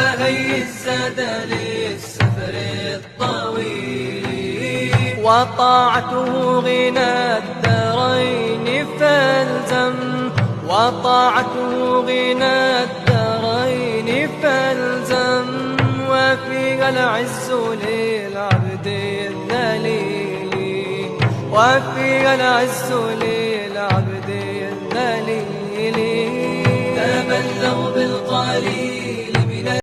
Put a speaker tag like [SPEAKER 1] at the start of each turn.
[SPEAKER 1] وهي الزاد للسفر الطويل، وطاعته غنى الدارين فالزم، وطاعته غنى الدارين فالزم، وفيها العز للعبد الذليل، وفيها العز للعبد الذليل. تبلغ بالقليل